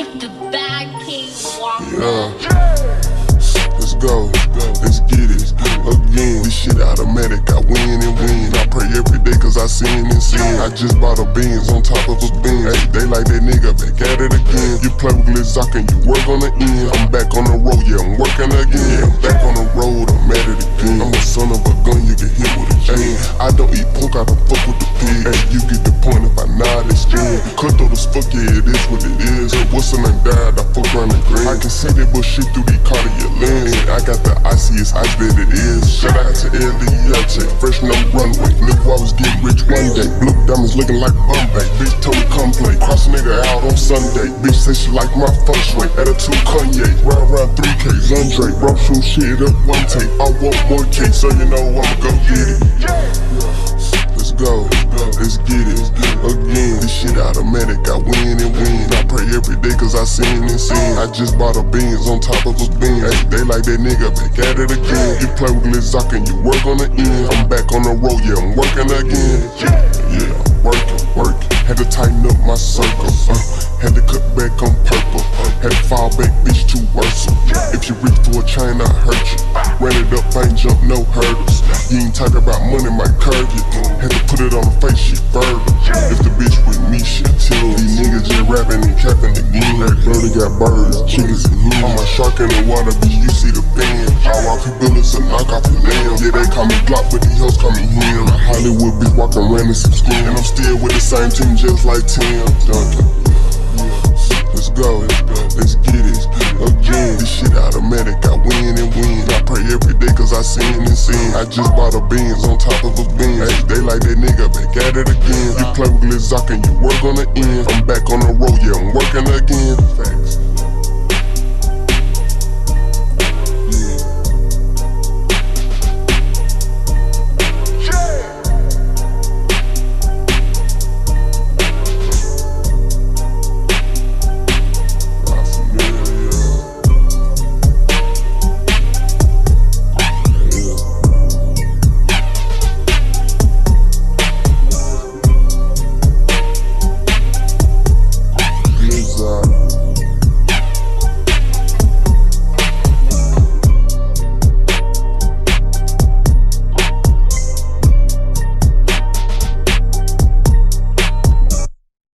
Get the bag, King Walker. Yeah, let's go, let's get it again. This shit automatic, I win and win. I pray every day cause I sin and sin. I just bought a Benz on top of a Benz. Hey, they like that nigga back at it again. You play with Glizak and you work on the end. I'm back on the road, yeah, I'm working again. Yeah, I'm back on the road, I'm at it again. I'm a son of a gun, you get hit with a chain. I don't eat pork, I don't fuck with the pig. Hey, you get the point if I nod and spin. Cutthroat as fuck, yeah, it is what it is. What's the name died, I fuck around the green. I can see that bullshit through the Cartier lens. I got the iciest ice that it is. Shout out to Eliache, fresh no runway. Knew I was getting rich one day. Blue diamonds looking like Bombay. Bitch told me come play. Cross nigga out on Sunday. Bitch say she like my feng shui. Attitude Kanye. Round 3K. Andre. Bro shoot shit up one tape. I want more cake, so you know I'ma go get it. Let's go. Let's get it again. This shit automatic, I win and win. I pray every day cause I sin and sin. I just bought a Benz on top of a Benz. Hey, they like that nigga back at it again. You play with Glizak and you work on the end. I'm back on the road, yeah, I'm working again. Yeah, working. Had to tighten up my circle. Had to cut back on purple. Had to fall back, bitch, too worse. If you reach for a chain, I hurt you. Ran it up, I ain't jump no hurdles. You ain't talk about money, might curve you. Had to put it on the face, she further. If the bitch with me, she tell. These niggas just rapping and capping again. That brother got birds, chickens and hens. I'm a shark in the water, bitch, you see the fan. RIP bullets and knock off your lamb. Yeah, they call me Glock, but these hoes call me him. A Hollywood bitch walking around in some skin. And I'm still with the same team just like Tim Duncan. Let's go, let's get it again. This shit automatic, I win and win. I pray every day cause I sin and sin. I just bought a Benz on top of a Benz. Hey, they like that nigga back at it again. You play with Glizak and you work on the end. I'm back on the road, yeah, I'm working again.